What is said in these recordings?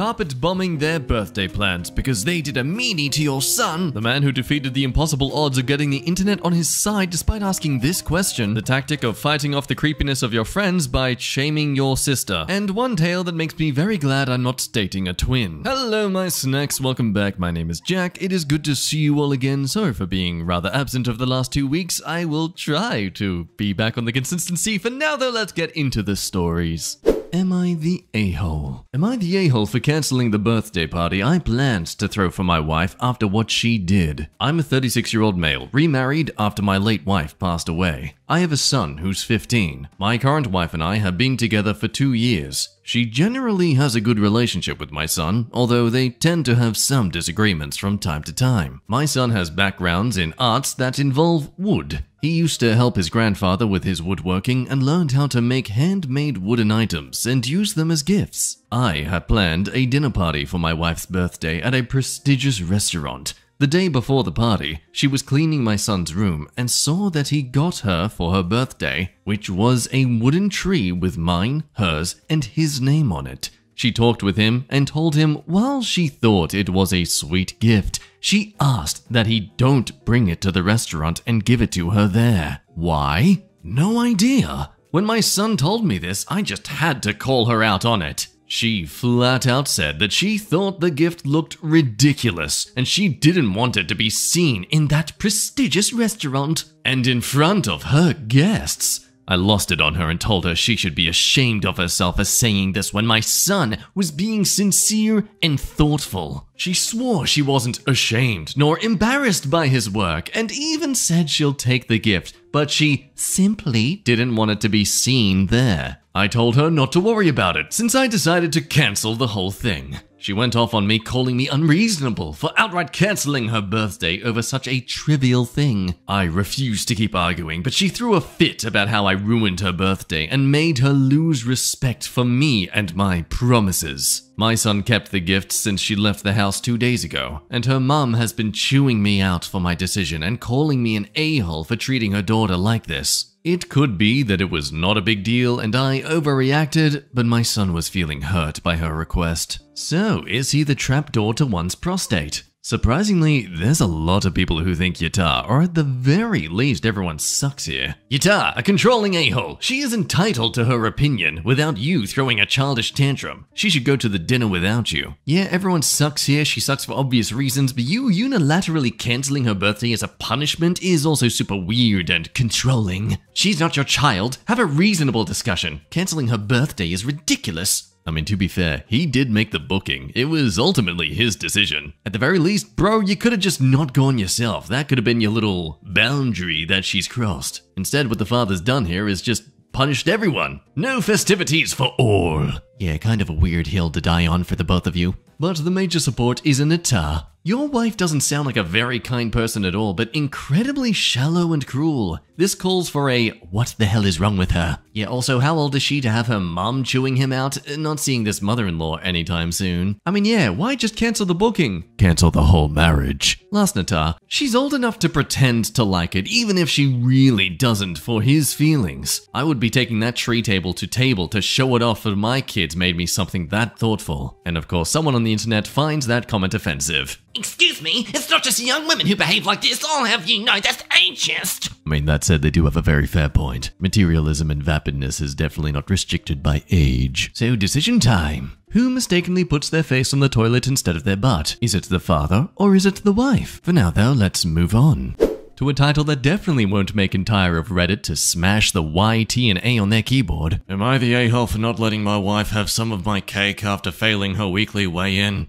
carpet bombing their birthday plans because they did a meanie to your son. The man who defeated the impossible odds of getting the internet on his side despite asking this question. The tactic of fighting off the creepiness of your friends by shaming your sister. And one tale that makes me very glad I'm not dating a twin. Hello my snacks, welcome back. My name is Jack. It is good to see you all again. Sorry for being rather absent over the last 2 weeks. I will try to be back on the consistency. For now though, let's get into the stories. Am I the a-hole? Am I the a-hole for cancelling the birthday party I planned to throw for my wife after what she did? I'm a 36-year-old male, remarried after my late wife passed away. I have a son who's 15. My current wife and I have been together for 2 years. She generally has a good relationship with my son, although they tend to have some disagreements from time to time. My son has backgrounds in arts that involve wood. He used to help his grandfather with his woodworking and learned how to make handmade wooden items and use them as gifts. I had planned a dinner party for my wife's birthday at a prestigious restaurant. The day before the party, she was cleaning my son's room and saw that he got her for her birthday, which was a wooden tree with mine, hers, and his name on it. She talked with him and told him while she thought it was a sweet gift, she asked that he don't bring it to the restaurant and give it to her there. Why? No idea. When my son told me this, I just had to call her out on it. She flat out said that she thought the gift looked ridiculous and she didn't want it to be seen in that prestigious restaurant and in front of her guests. I lost it on her and told her she should be ashamed of herself for saying this when my son was being sincere and thoughtful. She swore she wasn't ashamed nor embarrassed by his work and even said she'll take the gift, but she simply didn't want it to be seen there. I told her not to worry about it since I decided to cancel the whole thing. She went off on me, calling me unreasonable for outright cancelling her birthday over such a trivial thing. I refused to keep arguing, but she threw a fit about how I ruined her birthday and made her lose respect for me and my promises. My son kept the gift since she left the house 2 days ago, and her mum has been chewing me out for my decision and calling me an a-hole for treating her daughter like this. It could be that it was not a big deal and I overreacted, but my son was feeling hurt by her request. So, is he the trapdoor to one's prostate? Surprisingly, there's a lot of people who think Yatar, or at the very least everyone sucks here. Yatar, a controlling a-hole. She is entitled to her opinion without you throwing a childish tantrum. She should go to the dinner without you. Yeah, everyone sucks here, she sucks for obvious reasons, but you unilaterally cancelling her birthday as a punishment is also super weird and controlling. She's not your child. Have a reasonable discussion. Cancelling her birthday is ridiculous. I mean, to be fair, he did make the booking. It was ultimately his decision. At the very least, bro, you could have just not gone yourself. That could have been your little boundary that she's crossed. Instead, what the father's done here is just punished everyone. No festivities for all. Yeah, kind of a weird hill to die on for the both of you. But the major support is Anita. Your wife doesn't sound like a very kind person at all, but incredibly shallow and cruel. This calls for a what the hell is wrong with her? Yeah, also, how old is she to have her mom chewing him out? Not seeing this mother-in-law anytime soon. I mean, yeah, why just cancel the booking? Cancel the whole marriage. Last Nata, she's old enough to pretend to like it, even if she really doesn't for his feelings. I would be taking that tree table to show it off for my kids made me something that thoughtful. And of course, someone on the internet finds that comment offensive. Excuse me, it's not just young women who behave like this, I'll have you know that's ageist. I mean, that said, they do have a very fair point. Materialism and vapidness is definitely not restricted by age. So, decision time. Who mistakenly puts their face on the toilet instead of their butt? Is it the father or is it the wife? For now though, let's move on to a title that definitely won't make an tire of Reddit to smash the Y, T, and A on their keyboard. Am I the a-hole for not letting my wife have some of my cake after failing her weekly weigh-in?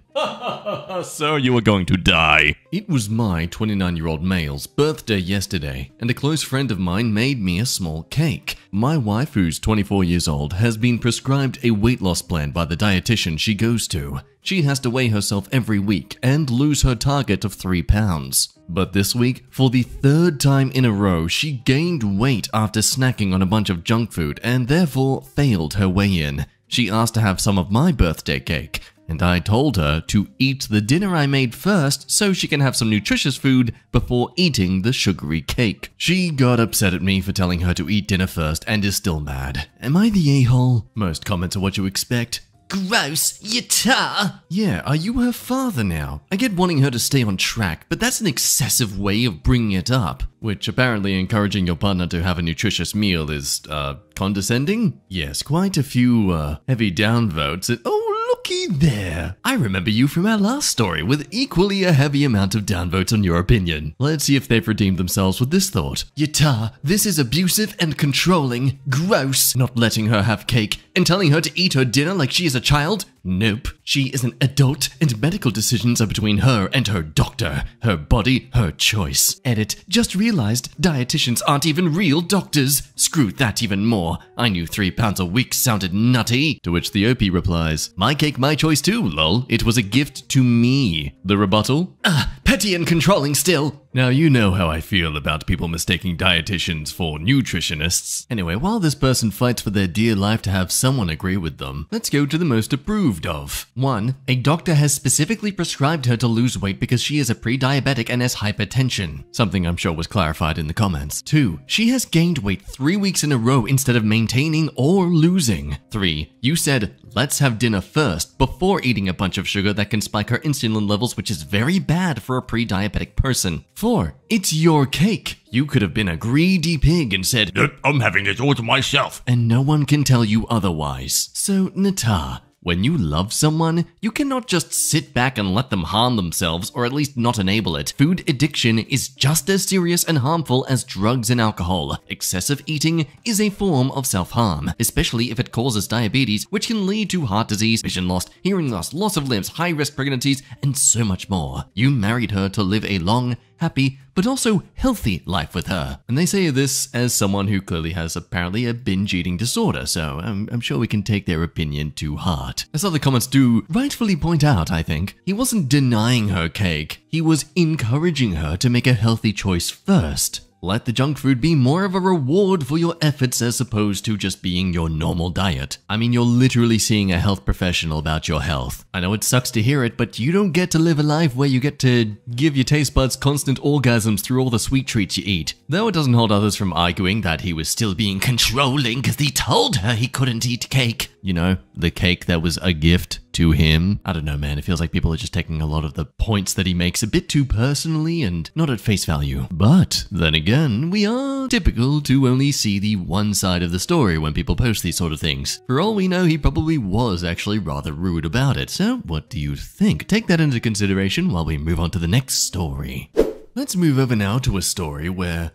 So you are going to die. It was my 29-year-old male's birthday yesterday, and a close friend of mine made me a small cake. My wife, who's 24 years old, has been prescribed a weight loss plan by the dietitian she goes to. She has to weigh herself every week and lose her target of 3 pounds. But this week, for the 3rd time in a row, she gained weight after snacking on a bunch of junk food and therefore failed her weigh-in. She asked to have some of my birthday cake, and I told her to eat the dinner I made first so she can have some nutritious food before eating the sugary cake. She got upset at me for telling her to eat dinner first and is still mad. Am I the a-hole? Most comments are what you expect. Gross. Yatta. Yeah, are you her father now? I get wanting her to stay on track, but that's an excessive way of bringing it up. Which apparently encouraging your partner to have a nutritious meal is, condescending? Yes, quite a few, heavy downvotes and looky there. I remember you from our last story with equally a heavy amount of downvotes on your opinion. Let's see if they've redeemed themselves with this thought. Yatta, this is abusive and controlling. Gross. Not letting her have cake and telling her to eat her dinner like she is a child? Nope. She is an adult and medical decisions are between her and her doctor. Her body, her choice. Edit. Just realized dietitians aren't even real doctors. Screw that even more. I knew 3 pounds a week sounded nutty. To which the OP replies, my cake, my choice too, lol. It was a gift to me. The rebuttal? Petty and controlling still. Now you know how I feel about people mistaking dietitians for nutritionists. Anyway, while this person fights for their dear life to have someone agree with them, let's go to the most approved of. 1. A doctor has specifically prescribed her to lose weight because she is a pre-diabetic and has hypertension. Something I'm sure was clarified in the comments. 2. She has gained weight 3 weeks in a row instead of maintaining or losing. 3. You said, let's have dinner first before eating a bunch of sugar that can spike her insulin levels, which is very bad for a pre-diabetic person. 4. It's your cake. You could have been a greedy pig and said, I'm having it all to myself. And no one can tell you otherwise. So, Nata, when you love someone, you cannot just sit back and let them harm themselves, or at least not enable it. Food addiction is just as serious and harmful as drugs and alcohol. Excessive eating is a form of self-harm, especially if it causes diabetes, which can lead to heart disease, vision loss, hearing loss, loss of limbs, high-risk pregnancies, and so much more. You married her to live a long, happy, but also healthy life with her. And they say this as someone who clearly has apparently a binge eating disorder, so I'm sure we can take their opinion to heart. As other comments do rightfully point out, I think, he wasn't denying her cake, he was encouraging her to make a healthy choice first. Let the junk food be more of a reward for your efforts as opposed to just being your normal diet. I mean, you're literally seeing a health professional about your health. I know it sucks to hear it, but you don't get to live a life where you get to give your taste buds constant orgasms through all the sweet treats you eat. Though it doesn't hold others from arguing that he was still being controlling because he told her he couldn't eat cake. You know, the cake that was a gift to him. I don't know, man. It feels like people are just taking a lot of the points that he makes a bit too personally and not at face value. But then again, we are typical to only see the one side of the story when people post these sort of things. For all we know, he probably was actually rather rude about it. So what do you think? Take that into consideration while we move on to the next story. Let's move over now to a story where,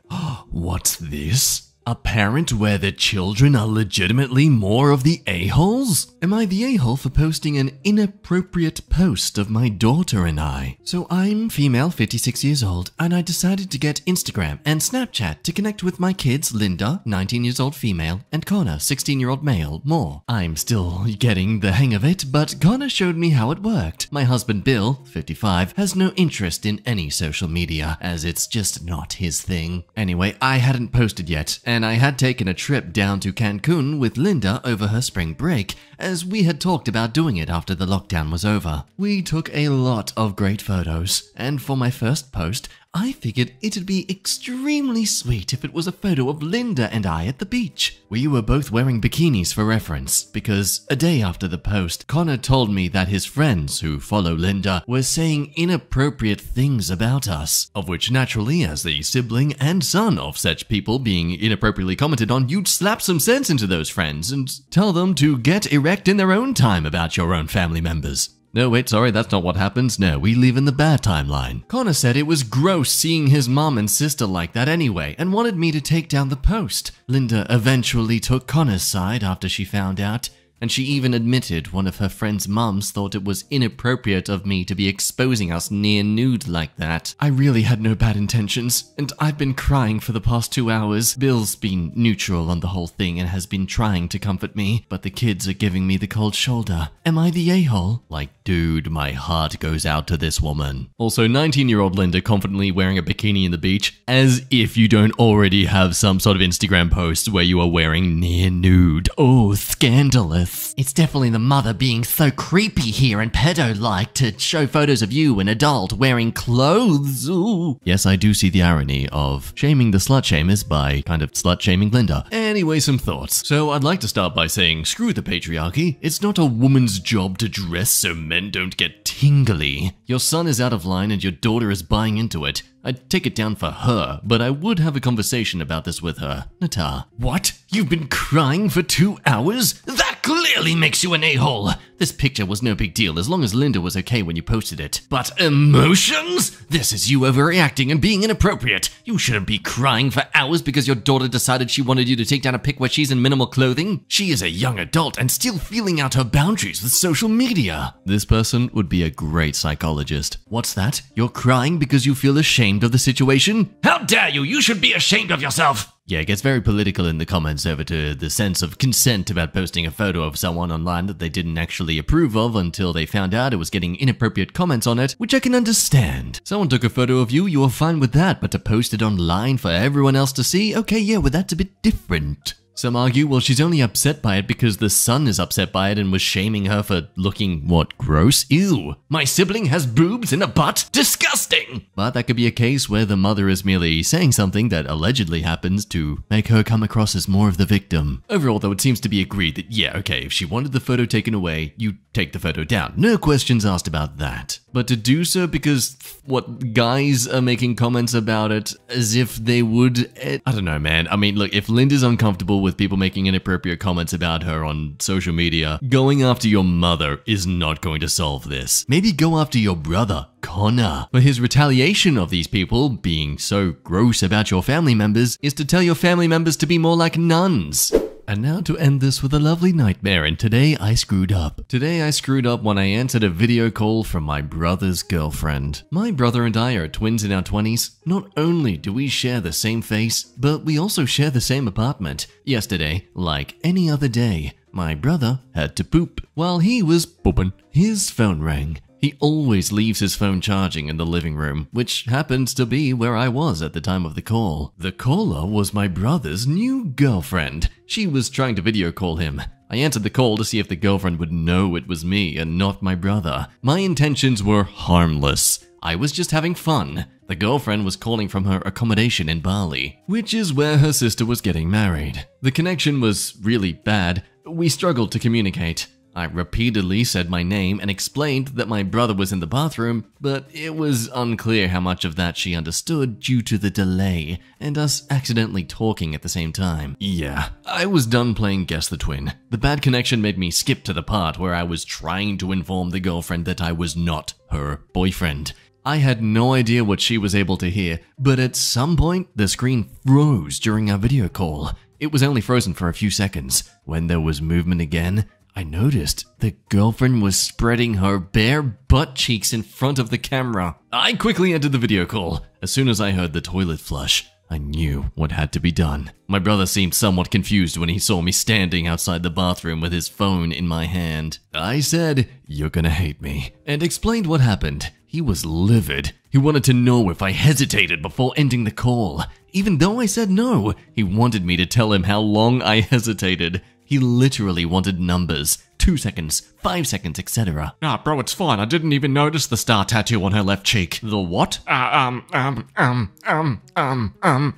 what's this? A parent where their children are legitimately more of the a-holes? Am I the a-hole for posting an inappropriate post of my daughter and I? So I'm female, 56 years old, and I decided to get Instagram and Snapchat to connect with my kids, Linda, 19 years old female, and Connor, 16-year-old male, more. I'm still getting the hang of it, but Connor showed me how it worked. My husband, Bill, 55, has no interest in any social media, as it's just not his thing. Anyway, I hadn't posted yet, and I had taken a trip down to Cancun with Linda over her spring break, as we had talked about doing it after the lockdown was over. We took a lot of great photos, and for my first post, I figured it'd be extremely sweet if it was a photo of Linda and I at the beach. We were both wearing bikinis for reference, because a day after the post, Connor told me that his friends who follow Linda were saying inappropriate things about us, of which naturally, as the sibling and son of such people being inappropriately commented on, you'd slap some sense into those friends and tell them to get erect in their own time about your own family members. No, wait, sorry, that's not what happens. No, we leave in the bad timeline. Connor said it was gross seeing his mom and sister like that anyway, and wanted me to take down the post. Linda eventually took Connor's side after she found out, and she even admitted one of her friend's mums thought it was inappropriate of me to be exposing us near nude like that. I really had no bad intentions, and I've been crying for the past 2 hours. Bill's been neutral on the whole thing and has been trying to comfort me, but the kids are giving me the cold shoulder. Am I the a-hole? Like, dude, my heart goes out to this woman. Also, 19-year-old Linda confidently wearing a bikini in the beach, as if you don't already have some sort of Instagram post where you are wearing near nude. Oh, scandalous. Yes. It's definitely the mother being so creepy here and pedo-like to show photos of you, an adult, wearing clothes. Ooh. Yes, I do see the irony of shaming the slut-shamers by kind of slut-shaming Linda. Anyway, some thoughts. So I'd like to start by saying, screw the patriarchy. It's not a woman's job to dress so men don't get tingly. Your son is out of line and your daughter is buying into it. I'd take it down for her, but I would have a conversation about this with her. Nata. What? You've been crying for 2 hours? That clearly makes you an a-hole. This picture was no big deal as long as Linda was okay when you posted it. But emotions? This is you overreacting and being inappropriate. You shouldn't be crying for hours because your daughter decided she wanted you to take down a pic where she's in minimal clothing. She is a young adult and still feeling out her boundaries with social media. This person would be a great psychologist. What's that? You're crying because you feel ashamed of the situation? How dare you? You should be ashamed of yourself. Yeah, it gets very political in the comments over to the sense of consent about posting a photo of someone online that they didn't actually approve of until they found out it was getting inappropriate comments on it, which I can understand. Someone took a photo of you were fine with that, but to post it online for everyone else to see, okay, yeah, well, that's a bit different. Some argue, well, she's only upset by it because the son is upset by it and was shaming her for looking, what, gross? Ew. My sibling has boobs and a butt? Disgusting! But that could be a case where the mother is merely saying something that allegedly happens to make her come across as more of the victim. Overall, though, it seems to be agreed that, yeah, okay, if she wanted the photo taken away, you take the photo down. No questions asked about that. But to do so because, what, guys are making comments about it as if they would, I don't know, man. I mean, look, if Linda's uncomfortable with people making inappropriate comments about her on social media, going after your mother is not going to solve this. Maybe go after your brother, Connor, for his retaliation of these people being so gross about your family members is to tell your family members to be more like nuns. And now to end this with a lovely nightmare, and today I screwed up. Today I screwed up when I answered a video call from my brother's girlfriend. My brother and I are twins in our 20s. Not only do we share the same face, but we also share the same apartment. Yesterday, like any other day, my brother had to poop. While he was pooping, his phone rang. He always leaves his phone charging in the living room, which happens to be where I was at the time of the call. The caller was my brother's new girlfriend. She was trying to video call him. I answered the call to see if the girlfriend would know it was me and not my brother. My intentions were harmless. I was just having fun. The girlfriend was calling from her accommodation in Bali, which is where her sister was getting married. The connection was really bad. We struggled to communicate. I repeatedly said my name and explained that my brother was in the bathroom, but it was unclear how much of that she understood due to the delay and us accidentally talking at the same time. Yeah, I was done playing Guess the Twin. The bad connection made me skip to the part where I was trying to inform the girlfriend that I was not her boyfriend. I had no idea what she was able to hear, but at some point the screen froze during our video call. It was only frozen for a few seconds. When there was movement again, I noticed the girlfriend was spreading her bare butt cheeks in front of the camera. I quickly entered the video call. As soon as I heard the toilet flush, I knew what had to be done. My brother seemed somewhat confused when he saw me standing outside the bathroom with his phone in my hand. I said, "You're gonna hate me," and explained what happened. He was livid. He wanted to know if I hesitated before ending the call. Even though I said no, he wanted me to tell him how long I hesitated. He literally wanted numbers. 2 seconds, 5 seconds, etc. Nah, bro, it's fine. I didn't even notice the star tattoo on her left cheek. The what? I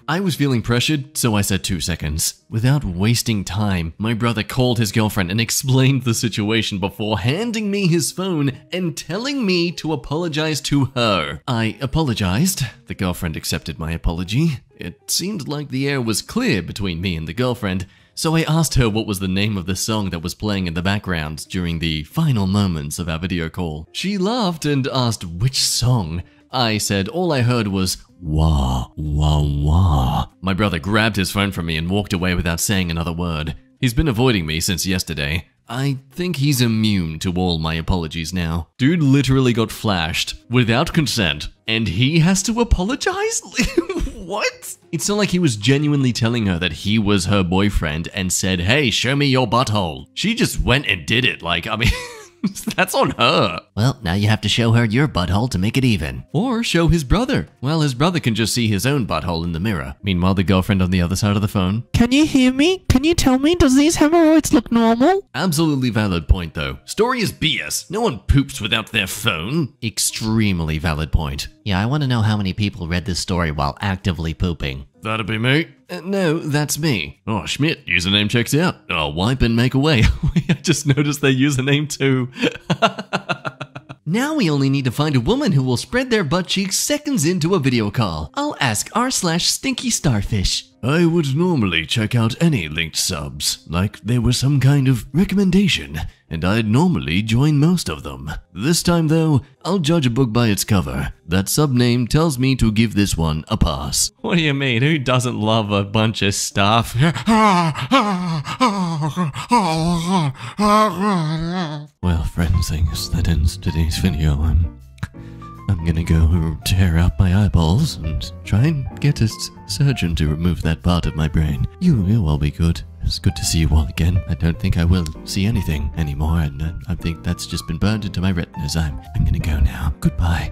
was feeling pressured, so I said 2 seconds. Without wasting time, my brother called his girlfriend and explained the situation before handing me his phone and telling me to apologize to her. I apologized. The girlfriend accepted my apology. It seemed like the air was clear between me and the girlfriend. So I asked her what was the name of the song that was playing in the background during the final moments of our video call. She laughed and asked which song. I said all I heard was wah, wah, wah. My brother grabbed his phone from me and walked away without saying another word. He's been avoiding me since yesterday. I think he's immune to all my apologies now. Dude literally got flashed without consent, and he has to apologize? What? It's not like he was genuinely telling her that he was her boyfriend and said, "Hey, show me your butthole." She just went and did it. Like, I mean, That's on her. Well, now you have to show her your butthole to make it even. Or show his brother. Well, his brother can just see his own butthole in the mirror. Meanwhile, the girlfriend on the other side of the phone. Can you hear me? Can you tell me, does these hemorrhoids look normal? Absolutely valid point, though. Story is BS. No one poops without their phone. Extremely valid point. Yeah, I want to know how many people read this story while actively pooping. That'd be me. No, that's me. Oh, Schmidt, username checks out. Oh, wipe and make away. I just noticed their username too. Now we only need to find a woman who will spread their butt cheeks seconds into a video call. I'll ask r/stinky starfish. I would normally check out any linked subs, like they were some kind of recommendation, and I'd normally join most of them. This time though, I'll judge a book by its cover. That sub name tells me to give this one a pass. What do you mean? Who doesn't love a bunch of stuff? Well, friends, I guess that ends today's video. I'm gonna go tear out my eyeballs and try and get a surgeon to remove that part of my brain. You'll all be good. It's good to see you all again. I don't think I will see anything anymore, and I think that's just been burned into my retinas. I'm gonna go now. Goodbye.